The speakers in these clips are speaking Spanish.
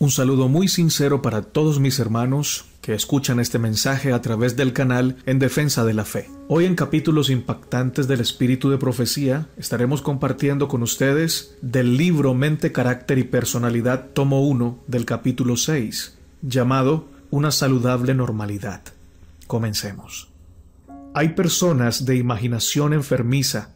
Un saludo muy sincero para todos mis hermanos que escuchan este mensaje a través del canal En Defensa de la Fe. Hoy en capítulos impactantes del Espíritu de Profecía estaremos compartiendo con ustedes del libro Mente, Carácter y Personalidad, tomo 1 del capítulo 6, llamado Una saludable normalidad. Comencemos. Hay personas de imaginación enfermiza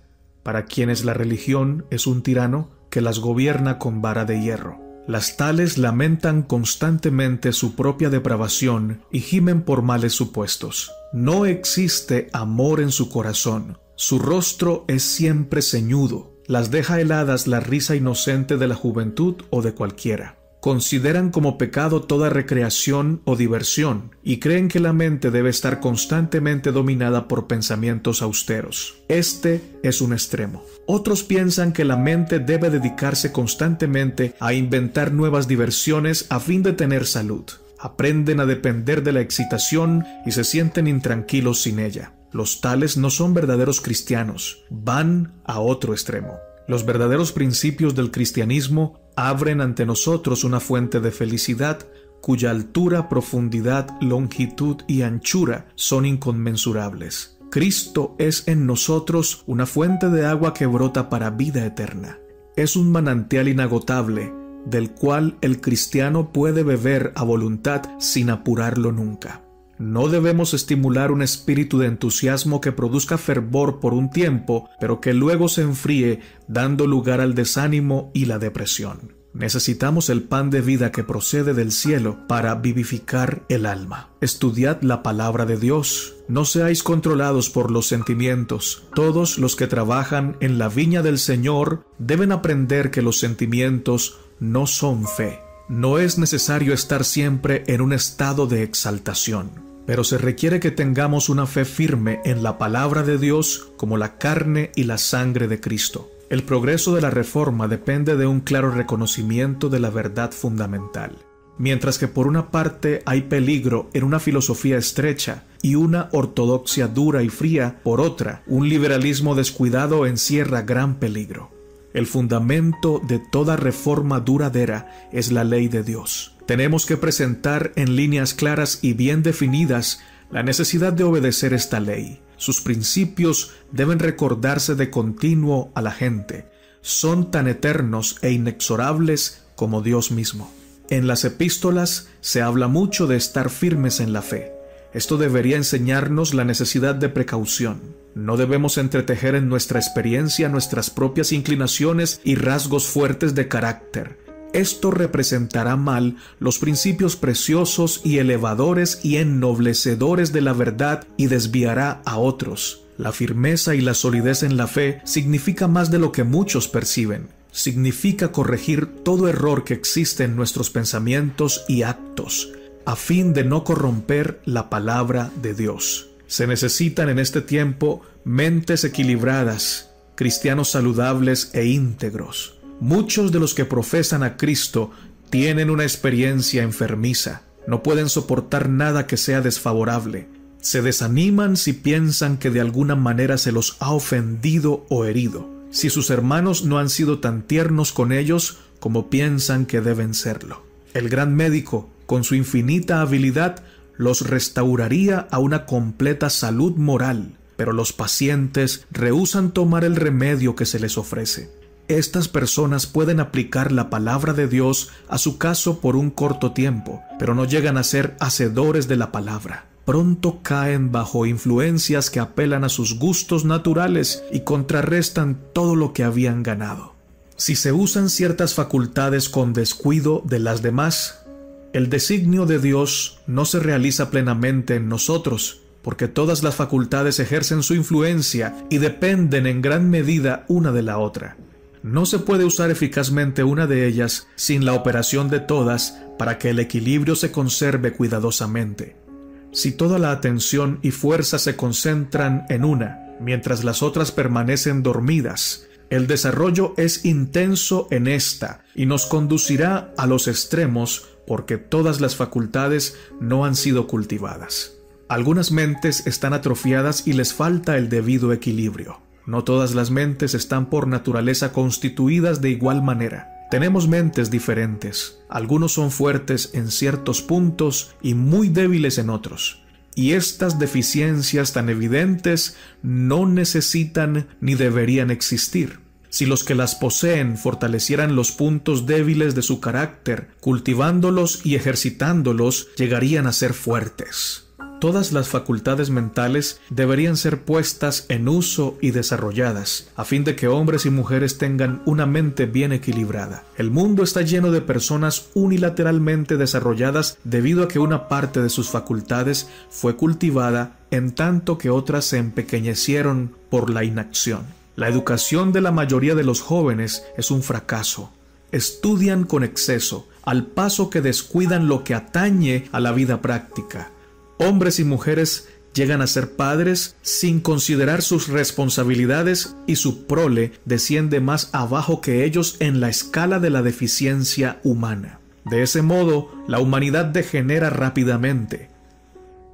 para quienes la religión es un tirano que las gobierna con vara de hierro. Las tales lamentan constantemente su propia depravación y gimen por males supuestos. No existe amor en su corazón. Su rostro es siempre ceñudo. Las deja heladas la risa inocente de la juventud o de cualquiera. Consideran como pecado toda recreación o diversión y creen que la mente debe estar constantemente dominada por pensamientos austeros. Este es un extremo. Otros piensan que la mente debe dedicarse constantemente a inventar nuevas diversiones a fin de tener salud. Aprenden a depender de la excitación y se sienten intranquilos sin ella. Los tales no son verdaderos cristianos, van a otro extremo. Los verdaderos principios del cristianismo abren ante nosotros una fuente de felicidad cuya altura, profundidad, longitud y anchura son inconmensurables. Cristo es en nosotros una fuente de agua que brota para vida eterna. Es un manantial inagotable del cual el cristiano puede beber a voluntad sin apurarlo nunca. No debemos estimular un espíritu de entusiasmo que produzca fervor por un tiempo, pero que luego se enfríe, dando lugar al desánimo y la depresión. Necesitamos el pan de vida que procede del cielo para vivificar el alma. Estudiad la palabra de Dios. No seáis controlados por los sentimientos. Todos los que trabajan en la viña del Señor deben aprender que los sentimientos no son fe. No es necesario estar siempre en un estado de exaltación, pero se requiere que tengamos una fe firme en la palabra de Dios como la carne y la sangre de Cristo. El progreso de la reforma depende de un claro reconocimiento de la verdad fundamental. Mientras que por una parte hay peligro en una filosofía estrecha y una ortodoxia dura y fría, por otra, un liberalismo descuidado encierra gran peligro. El fundamento de toda reforma duradera es la ley de Dios. Tenemos que presentar en líneas claras y bien definidas la necesidad de obedecer esta ley. Sus principios deben recordarse de continuo a la gente. Son tan eternos e inexorables como Dios mismo. En las epístolas se habla mucho de estar firmes en la fe. Esto debería enseñarnos la necesidad de precaución. No debemos entretejer en nuestra experiencia nuestras propias inclinaciones y rasgos fuertes de carácter. Esto representará mal los principios preciosos y elevadores y ennoblecedores de la verdad y desviará a otros. La firmeza y la solidez en la fe significa más de lo que muchos perciben. Significa corregir todo error que existe en nuestros pensamientos y actos, a fin de no corromper la palabra de Dios. Se necesitan en este tiempo mentes equilibradas, cristianos saludables e íntegros. Muchos de los que profesan a Cristo tienen una experiencia enfermiza. No pueden soportar nada que sea desfavorable. Se desaniman si piensan que de alguna manera se los ha ofendido o herido, si sus hermanos no han sido tan tiernos con ellos como piensan que deben serlo. El gran médico, con su infinita habilidad, los restauraría a una completa salud moral, pero los pacientes rehúsan tomar el remedio que se les ofrece. Estas personas pueden aplicar la palabra de Dios a su caso por un corto tiempo, pero no llegan a ser hacedores de la palabra. Pronto caen bajo influencias que apelan a sus gustos naturales y contrarrestan todo lo que habían ganado. Si se usan ciertas facultades con descuido de las demás, el designio de Dios no se realiza plenamente en nosotros, porque todas las facultades ejercen su influencia y dependen en gran medida una de la otra. No se puede usar eficazmente una de ellas sin la operación de todas para que el equilibrio se conserve cuidadosamente. Si toda la atención y fuerza se concentran en una, mientras las otras permanecen dormidas, el desarrollo es intenso en esta y nos conducirá a los extremos porque todas las facultades no han sido cultivadas. Algunas mentes están atrofiadas y les falta el debido equilibrio. No todas las mentes están por naturaleza constituidas de igual manera. Tenemos mentes diferentes. Algunos son fuertes en ciertos puntos y muy débiles en otros. Y estas deficiencias tan evidentes no necesitan ni deberían existir. Si los que las poseen fortalecieran los puntos débiles de su carácter, cultivándolos y ejercitándolos, llegarían a ser fuertes. Todas las facultades mentales deberían ser puestas en uso y desarrolladas, a fin de que hombres y mujeres tengan una mente bien equilibrada. El mundo está lleno de personas unilateralmente desarrolladas debido a que una parte de sus facultades fue cultivada, en tanto que otras se empequeñecieron por la inacción. La educación de la mayoría de los jóvenes es un fracaso. Estudian con exceso, al paso que descuidan lo que atañe a la vida práctica. Hombres y mujeres llegan a ser padres sin considerar sus responsabilidades y su prole desciende más abajo que ellos en la escala de la deficiencia humana. De ese modo, la humanidad degenera rápidamente.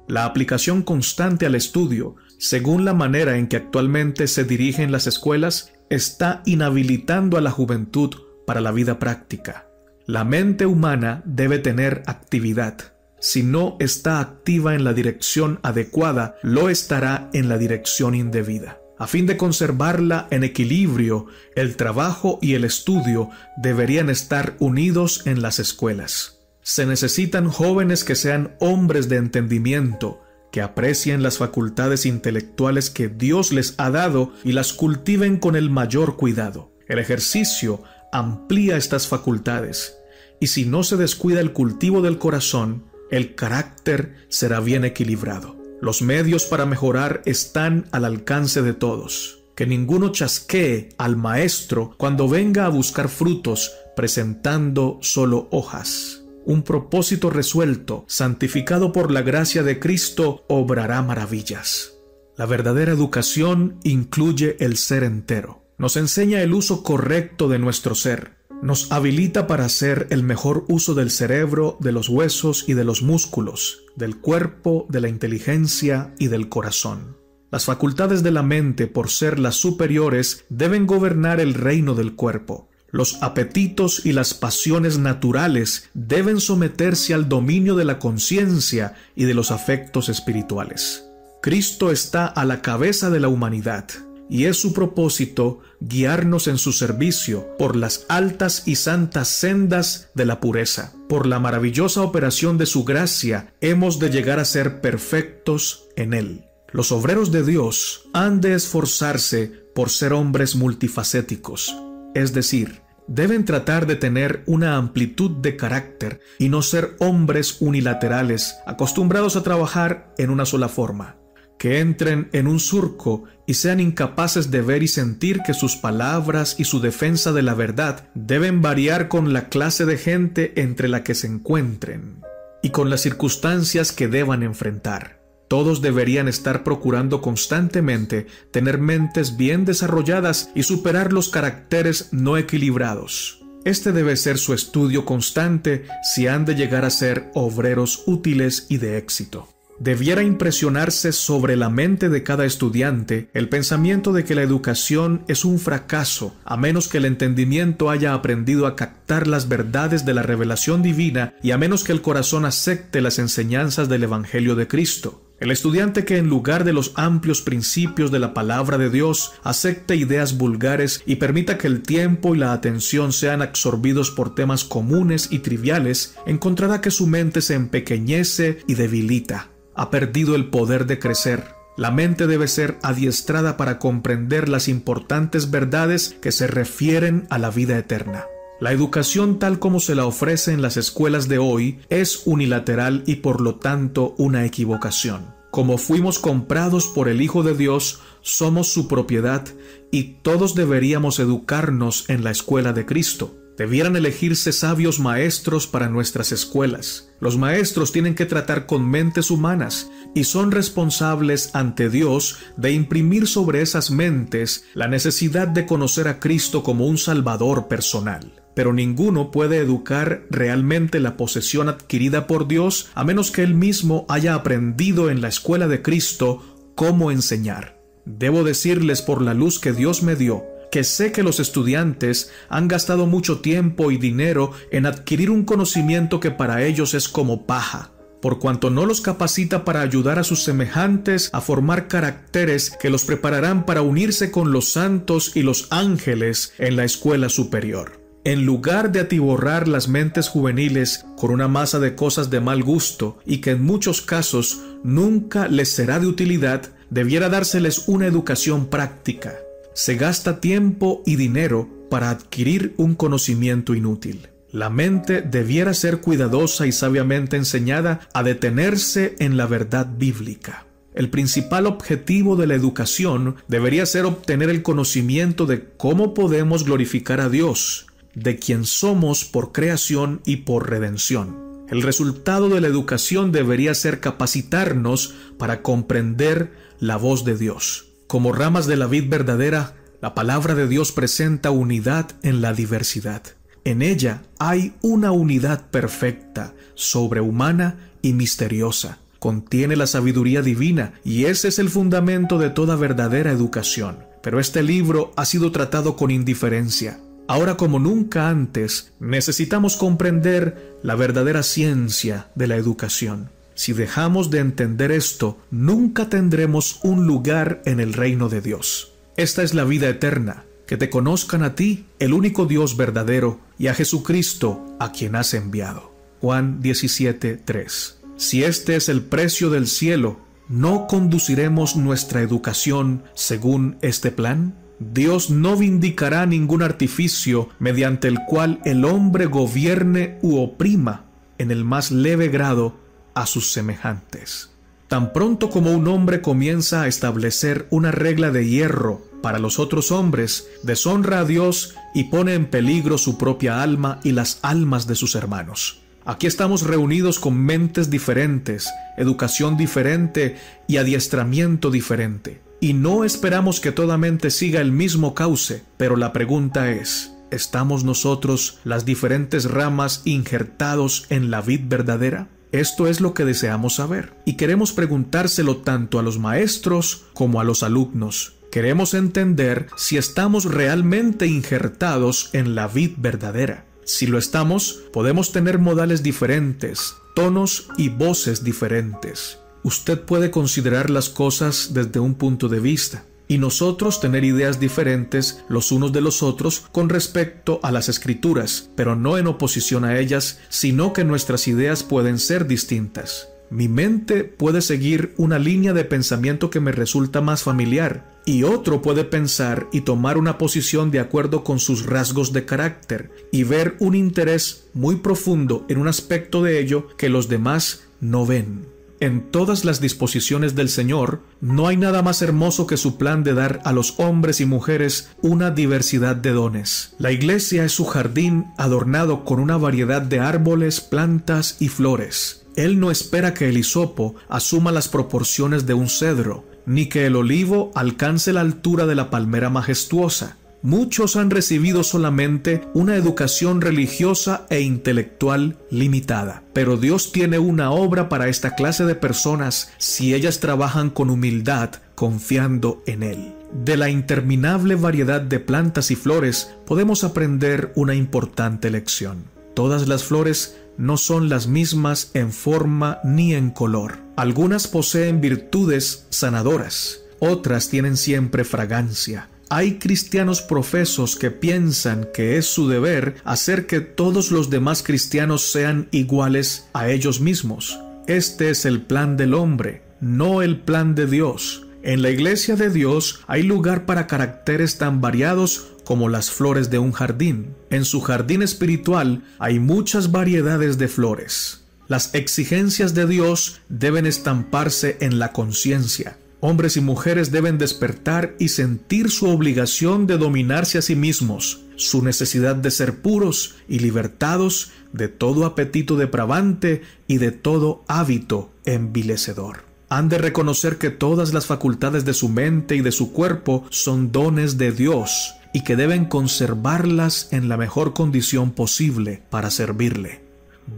La aplicación constante al estudio, según la manera en que actualmente se dirigen las escuelas, está inhabilitando a la juventud para la vida práctica. La mente humana debe tener actividad. Si no está activa en la dirección adecuada, lo estará en la dirección indebida. A fin de conservarla en equilibrio, el trabajo y el estudio deberían estar unidos en las escuelas. Se necesitan jóvenes que sean hombres de entendimiento, que aprecien las facultades intelectuales que Dios les ha dado y las cultiven con el mayor cuidado. El ejercicio amplía estas facultades, y si no se descuida el cultivo del corazón, el carácter será bien equilibrado. Los medios para mejorar están al alcance de todos. Que ninguno chasquee al maestro cuando venga a buscar frutos presentando solo hojas. Un propósito resuelto, santificado por la gracia de Cristo, obrará maravillas. La verdadera educación incluye el ser entero. Nos enseña el uso correcto de nuestro ser. Nos habilita para hacer el mejor uso del cerebro, de los huesos y de los músculos, del cuerpo, de la inteligencia y del corazón. Las facultades de la mente, por ser las superiores, deben gobernar el reino del cuerpo. Los apetitos y las pasiones naturales deben someterse al dominio de la conciencia y de los afectos espirituales. Cristo está a la cabeza de la humanidad. Y es su propósito guiarnos en su servicio por las altas y santas sendas de la pureza. Por la maravillosa operación de su gracia, hemos de llegar a ser perfectos en Él. Los obreros de Dios han de esforzarse por ser hombres multifacéticos, es decir, deben tratar de tener una amplitud de carácter y no ser hombres unilaterales, acostumbrados a trabajar en una sola forma. Que entren en un surco y sean incapaces de ver y sentir que sus palabras y su defensa de la verdad deben variar con la clase de gente entre la que se encuentren y con las circunstancias que deban enfrentar. Todos deberían estar procurando constantemente tener mentes bien desarrolladas y superar los caracteres no equilibrados. Este debe ser su estudio constante si han de llegar a ser obreros útiles y de éxito. Debiera impresionarse sobre la mente de cada estudiante el pensamiento de que la educación es un fracaso a menos que el entendimiento haya aprendido a captar las verdades de la revelación divina y a menos que el corazón acepte las enseñanzas del Evangelio de Cristo. El estudiante que en lugar de los amplios principios de la palabra de Dios acepte ideas vulgares y permita que el tiempo y la atención sean absorbidos por temas comunes y triviales, encontrará que su mente se empequeñece y debilita. Ha perdido el poder de crecer. La mente debe ser adiestrada para comprender las importantes verdades que se refieren a la vida eterna. La educación tal como se la ofrece en las escuelas de hoy es unilateral y por lo tanto una equivocación. Como fuimos comprados por el Hijo de Dios, somos su propiedad y todos deberíamos educarnos en la escuela de Cristo. Debieran elegirse sabios maestros para nuestras escuelas. Los maestros tienen que tratar con mentes humanas y son responsables ante Dios de imprimir sobre esas mentes la necesidad de conocer a Cristo como un Salvador personal. Pero ninguno puede educar realmente la posesión adquirida por Dios a menos que él mismo haya aprendido en la escuela de Cristo cómo enseñar. Debo decirles por la luz que Dios me dio, que sé que los estudiantes han gastado mucho tiempo y dinero en adquirir un conocimiento que para ellos es como paja, por cuanto no los capacita para ayudar a sus semejantes a formar caracteres que los prepararán para unirse con los santos y los ángeles en la escuela superior. En lugar de atiborrar las mentes juveniles con una masa de cosas de mal gusto y que en muchos casos nunca les será de utilidad, debiera dárseles una educación práctica. Se gasta tiempo y dinero para adquirir un conocimiento inútil. La mente debiera ser cuidadosa y sabiamente enseñada a detenerse en la verdad bíblica. El principal objetivo de la educación debería ser obtener el conocimiento de cómo podemos glorificar a Dios, de quien somos por creación y por redención. El resultado de la educación debería ser capacitarnos para comprender la voz de Dios. Como ramas de la vid verdadera, la palabra de Dios presenta unidad en la diversidad. En ella hay una unidad perfecta, sobrehumana y misteriosa. Contiene la sabiduría divina y ese es el fundamento de toda verdadera educación. Pero este libro ha sido tratado con indiferencia. Ahora como nunca antes, necesitamos comprender la verdadera ciencia de la educación. Si dejamos de entender esto, nunca tendremos un lugar en el reino de Dios. Esta es la vida eterna, que te conozcan a ti, el único Dios verdadero, y a Jesucristo, a quien has enviado. Juan 17:3. Si este es el precio del cielo, ¿no conduciremos nuestra educación según este plan? Dios no vindicará ningún artificio mediante el cual el hombre gobierne u oprima en el más leve grado a sus semejantes. Tan pronto como un hombre comienza a establecer una regla de hierro para los otros hombres, deshonra a Dios y pone en peligro su propia alma y las almas de sus hermanos. Aquí estamos reunidos con mentes diferentes, educación diferente y adiestramiento diferente. Y no esperamos que toda mente siga el mismo cauce, pero la pregunta es, ¿estamos nosotros, las diferentes ramas, injertados en la vid verdadera? Esto es lo que deseamos saber, y queremos preguntárselo tanto a los maestros como a los alumnos. Queremos entender si estamos realmente injertados en la vid verdadera. Si lo estamos, podemos tener modales diferentes, tonos y voces diferentes. Usted puede considerar las cosas desde un punto de vista, y nosotros tener ideas diferentes los unos de los otros con respecto a las Escrituras, pero no en oposición a ellas, sino que nuestras ideas pueden ser distintas. Mi mente puede seguir una línea de pensamiento que me resulta más familiar, y otro puede pensar y tomar una posición de acuerdo con sus rasgos de carácter, y ver un interés muy profundo en un aspecto de ello que los demás no ven. En todas las disposiciones del Señor, no hay nada más hermoso que su plan de dar a los hombres y mujeres una diversidad de dones. La iglesia es su jardín adornado con una variedad de árboles, plantas y flores. Él no espera que el hisopo asuma las proporciones de un cedro, ni que el olivo alcance la altura de la palmera majestuosa. Muchos han recibido solamente una educación religiosa e intelectual limitada, pero Dios tiene una obra para esta clase de personas si ellas trabajan con humildad, confiando en Él. De la interminable variedad de plantas y flores podemos aprender una importante lección. Todas las flores no son las mismas en forma ni en color. Algunas poseen virtudes sanadoras, otras tienen siempre fragancia. Hay cristianos profesos que piensan que es su deber hacer que todos los demás cristianos sean iguales a ellos mismos. Este es el plan del hombre, no el plan de Dios. En la iglesia de Dios hay lugar para caracteres tan variados como las flores de un jardín. En su jardín espiritual hay muchas variedades de flores. Las exigencias de Dios deben estamparse en la conciencia. Hombres y mujeres deben despertar y sentir su obligación de dominarse a sí mismos, su necesidad de ser puros y libertados de todo apetito depravante y de todo hábito envilecedor. Han de reconocer que todas las facultades de su mente y de su cuerpo son dones de Dios y que deben conservarlas en la mejor condición posible para servirle.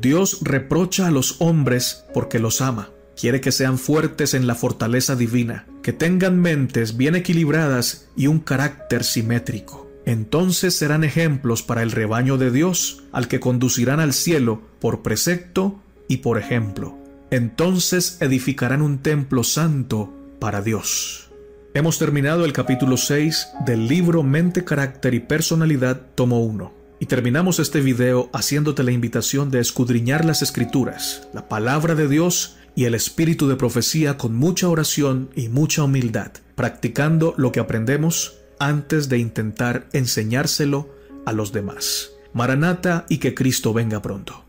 Dios reprocha a los hombres porque los ama. Quiere que sean fuertes en la fortaleza divina, que tengan mentes bien equilibradas y un carácter simétrico. Entonces serán ejemplos para el rebaño de Dios, al que conducirán al cielo por precepto y por ejemplo. Entonces edificarán un templo santo para Dios. Hemos terminado el capítulo 6 del libro Mente, Carácter y Personalidad, tomo 1. Y terminamos este video haciéndote la invitación de escudriñar las Escrituras, la palabra de Dios y el espíritu de profecía con mucha oración y mucha humildad, practicando lo que aprendemos antes de intentar enseñárselo a los demás. Maranata y que Cristo venga pronto.